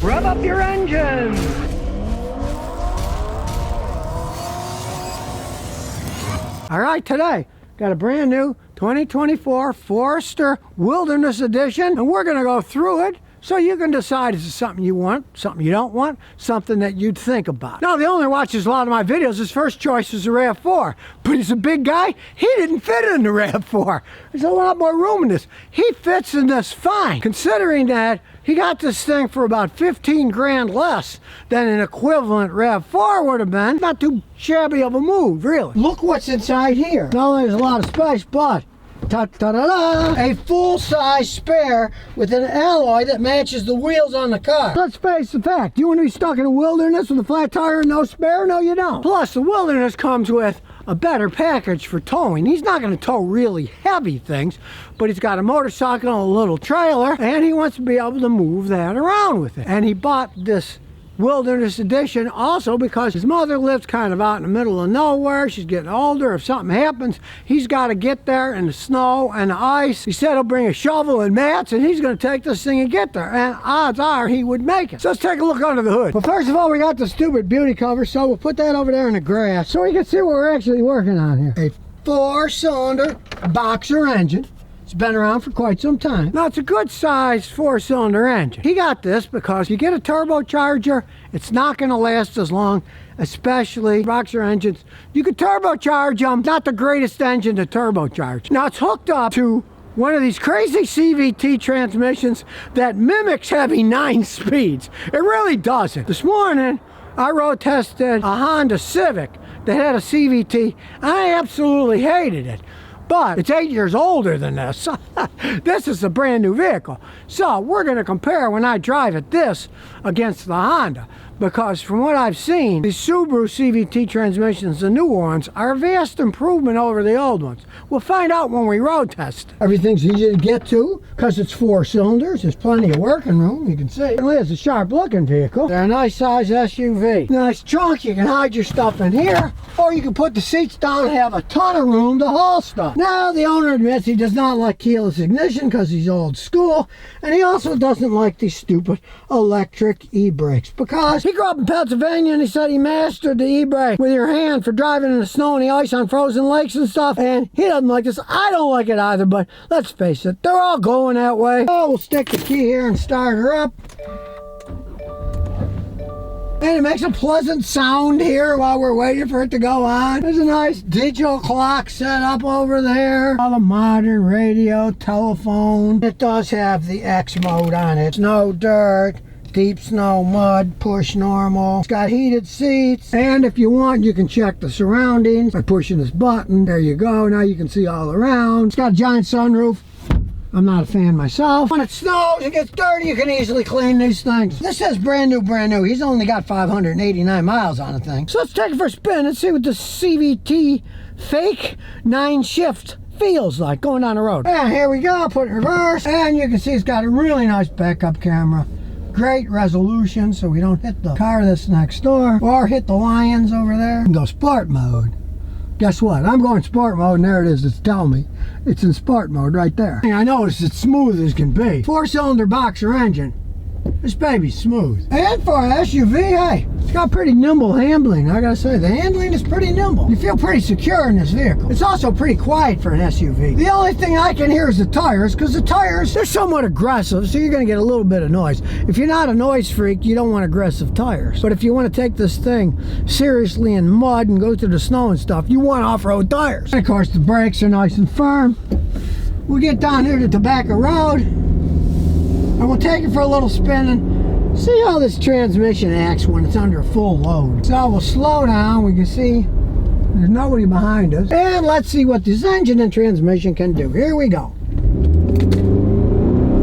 Rev up your engines! All right, today, got a brand new 2024 Forester Wilderness Edition, and we're gonna go through it so you can decide if it's something you want, something you don't want, something that you'd think about. Now, the owner who watches a lot of my videos, his first choice is the RAV4, but he's a big guy. He didn't fit in the RAV4. There's a lot more room in this. He fits in this fine, considering that he got this thing for about 15 grand less than an equivalent RAV4 would have been. Not too shabby of a move, really. Look what's inside here. Not only there's a lot of space, but ta-ta-da-da! A full-size spare with an alloy that matches the wheels on the car. Let's face the fact, you want to be stuck in a wilderness with a flat tire and no spare? No, you don't. Plus, the wilderness comes with a better package for towing. He's not going to tow really heavy things, but he's got a motorcycle and a little trailer, and he wants to be able to move that around with it. And he bought this Wilderness Edition also because his mother lives kind of out in the middle of nowhere. She's getting older. If something happens, he's got to get there in the snow and the ice. He said he'll bring a shovel and mats, and he's going to take this thing and get there, and odds are he would make it. So let's take a look under the hood. But first of all, we got the stupid beauty cover, so we'll put that over there in the grass so we can see what we're actually working on here. A 4-cylinder boxer engine. It's been around for quite some time. Now, it's a good sized 4-cylinder engine. He got this because you get a turbocharger, it's not going to last as long, especially boxer engines. You could turbocharge them, not the greatest engine to turbocharge. Now, it's hooked up to one of these crazy CVT transmissions that mimics having 9 speeds. It really doesn't. This morning, I road tested a Honda Civic that had a CVT. I absolutely hated it. But it's 8 years older than this. This is a brand new vehicle. So we're going to compare when I drive it this against the Honda. Because from what I've seen, these Subaru CVT transmissions, the new ones, are a vast improvement over the old ones. We'll find out when we road test. Everything's easy to get to because it's 4 cylinders. There's plenty of working room, you can see. It is a sharp looking vehicle. They're a nice size SUV. Nice trunk, you can hide your stuff in here, or you can put the seats down and have a ton of room to haul stuff. Now, the owner admits he does not like keyless ignition because he's old school, and he also doesn't like these stupid electric e-brakes because he grew up in Pennsylvania and he said he mastered the e-brake with your hand for driving in the snow and the ice on frozen lakes and stuff, and he doesn't like this. I don't like it either, but let's face it, they're all going that way. Oh, we'll stick the key here and start her up. And it makes a pleasant sound here while we're waiting for it to go on. There's a nice digital clock set up over there. All the modern radio, telephone. It does have the X mode on it. Snow, dirt, deep snow, mud, push normal. It's got heated seats. And if you want, you can check the surroundings by pushing this button. There you go. Now you can see all around. It's got a giant sunroof. I'm not a fan myself. When it snows, it gets dirty, you can easily clean these things. This says brand new, brand new. He's only got 589 miles on the thing. So let's take it for a spin and see what the CVT fake 9-shift feels like going down the road. And here we go, put it in reverse. And you can see it's got a really nice backup camera. Great resolution so we don't hit the car that's next door or hit the lions over there. And go sport mode. Guess what? I'm going sport mode, and there it is. It's telling me it's in sport mode right there. I noticed it's smooth as can be. 4-cylinder boxer engine. This baby's smooth. And for an SUV, hey, it's got pretty nimble handling. I gotta say, the handling is pretty nimble. You feel pretty secure in this vehicle. It's also pretty quiet for an SUV. The only thing I can hear is the tires, because the tires, they're somewhat aggressive, so you're gonna get a little bit of noise. If you're not a noise freak, you don't want aggressive tires. But if you want to take this thing seriously in mud and go through the snow and stuff, you want off-road tires. And of course, the brakes are nice and firm. We'll get down here to Tobacco Road, and we'll take it for a little spin and see how this transmission acts when it's under full load. So we'll slow down. We can see there's nobody behind us. And let's see what this engine and transmission can do. Here we go.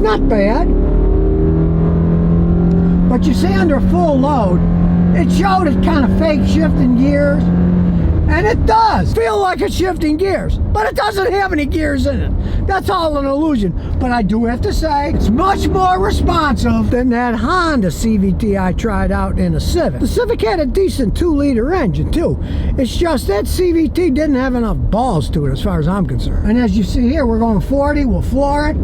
Not bad. But you see, under full load, it showed it kind of fake shifting gears. And it does feel like it's shifting gears, but it doesn't have any gears in it. That's all an illusion. But I do have to say, it's much more responsive than that Honda CVT I tried out in a Civic. The Civic had a decent 2-liter engine too. It's just that CVT didn't have enough balls to it as far as I'm concerned. And as you see here, we're going 40, we'll floor it.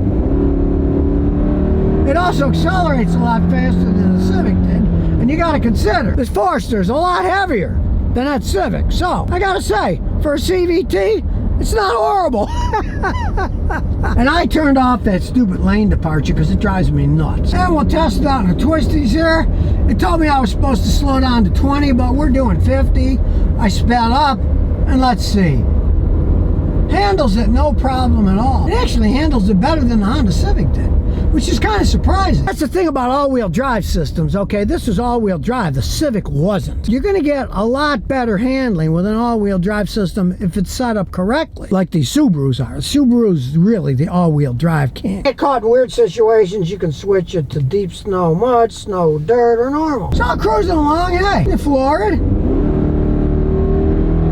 It also accelerates a lot faster than the Civic got to consider this Forester's a lot heavier than that Civic. So I got to say, for a CVT, it's not horrible. And I turned off that stupid lane departure because it drives me nuts. And we'll test it out in the twisties here. It told me I was supposed to slow down to 20, but we're doing 50. I sped up, and let's see. Handles it no problem at all. It actually handles it better than the Honda Civic did, which is kind of surprising. That's the thing about all-wheel drive systems, okay? This is all-wheel drive. The Civic wasn't. You're going to get a lot better handling with an all-wheel drive system if it's set up correctly, like these Subarus are. Subaru's really the all-wheel drive king. Get caught in weird situations, you can switch it to deep snow, mud, snow, dirt, or normal. So I'm cruising along, hey, you floor it.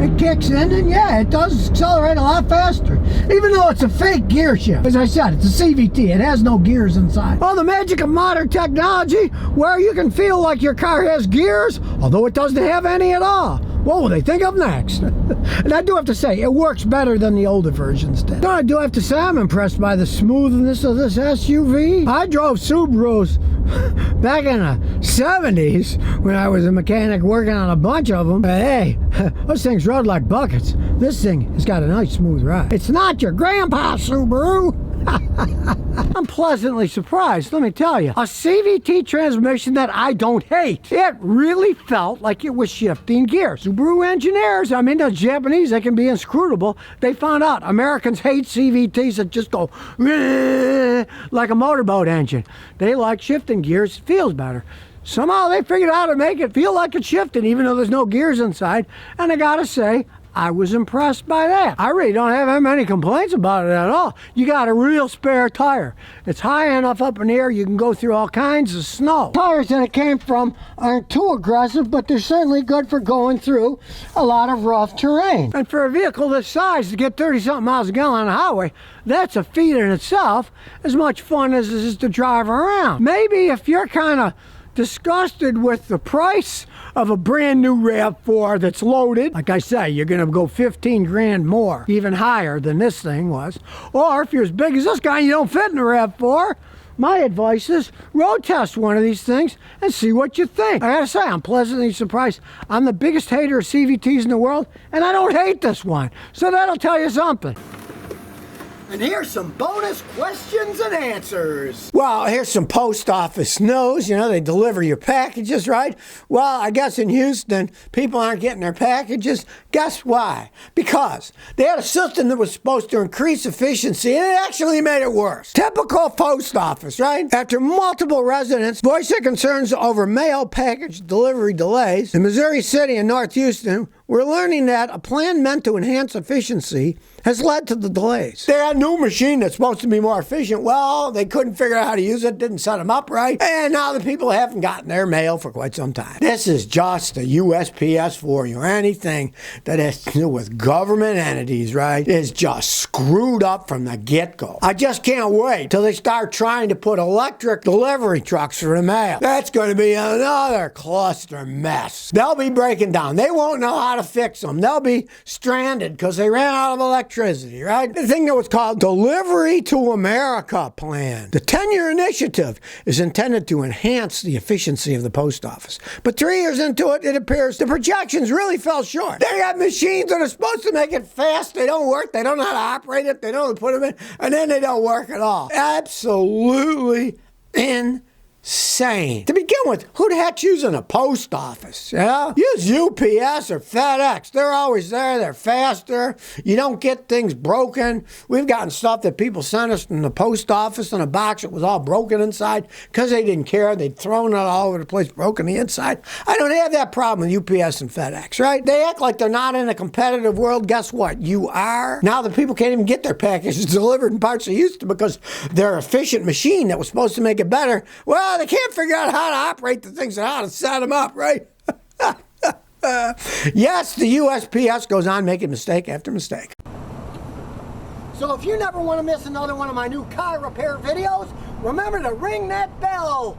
It kicks in, and yeah, it does accelerate a lot faster, even though it's a fake gear shift. As I said, it's a CVT. It has no gears inside. Well, the magic of modern technology, where you can feel like your car has gears, although it doesn't have any at all. What will they think of next? And I do have to say, it works better than the older versions did. I do have to say, I'm impressed by the smoothness of this SUV. I drove Subarus back in the 70s when I was a mechanic working on a bunch of them. But hey, those things rode like buckets. This thing has got a nice smooth ride. It's not your grandpa's Subaru. I'm pleasantly surprised, let me tell you. A CVT transmission that I don't hate. It really felt like it was shifting gears. Subaru engineers, I mean, the Japanese, they can be inscrutable. They found out Americans hate CVTs that just go like a motorboat engine. They like shifting gears. It feels better. Somehow they figured out how to make it feel like it's shifting, even though there's no gears inside. And I gotta say, I was impressed by that. I really don't have that many complaints about it at all. You got a real spare tire. It's high enough up in the air you can go through all kinds of snow. Tires that it came from aren't too aggressive, but they're certainly good for going through a lot of rough terrain. And for a vehicle this size to get 30-something miles a gallon on the highway, that's a feat in itself, as much fun as it is to drive around. Maybe if you're kind of disgusted with the price of a brand new RAV4 that's loaded, like I say, you're gonna go 15 grand more, even higher than this thing was. Or if you're as big as this guy and you don't fit in the RAV4, my advice is road test one of these things and see what you think. I gotta say, I'm pleasantly surprised. I'm the biggest hater of CVTs in the world, and I don't hate this one. So that'll tell you something. And here's some bonus questions and answers. Well, here's some post office news. You know, they deliver your packages, right? Well, I guess in Houston, people aren't getting their packages. Guess why? Because they had a system that was supposed to increase efficiency, and it actually made it worse. Typical post office, right? After multiple residents voiced their concerns over mail package delivery delays in Missouri City and North Houston, we're learning that a plan meant to enhance efficiency has led to the delays. They had a new machine that's supposed to be more efficient. Well, they couldn't figure out how to use it, didn't set them up right, and now the people haven't gotten their mail for quite some time. This is just the USPS for you. Anything that has to do with government entities, right, is just screwed up from the get-go. I just can't wait till they start trying to put electric delivery trucks for the mail. That's going to be another cluster mess. They'll be breaking down. They won't know how to fix them. They'll be stranded because they ran out of electricity, right? The thing that was called Delivery to America Plan. The 10-year initiative is intended to enhance the efficiency of the post office. But 3 years into it, it appears the projections really fell short. They got machines that are supposed to make it fast. They don't work. They don't know how to operate it. They don't put them in, and then they don't work at all. Absolutely insane. To begin with, who the heck's using a post office? Yeah? Use UPS or FedEx. They're always there. They're faster. You don't get things broken. We've gotten stuff that people sent us from the post office in a box that was all broken inside because they didn't care. They'd thrown it all over the place, broken the inside. I don't have that problem with UPS and FedEx, right? They act like they're not in a competitive world. Guess what? You are. Now the people can't even get their packages delivered in parts they used to because their efficient machine that was supposed to make it better, well, they can't figure out how to operate the things and how to set them up, right? Yes, the USPS goes on making mistake after mistake. So if you never want to miss another one of my new car repair videos, remember to ring that bell.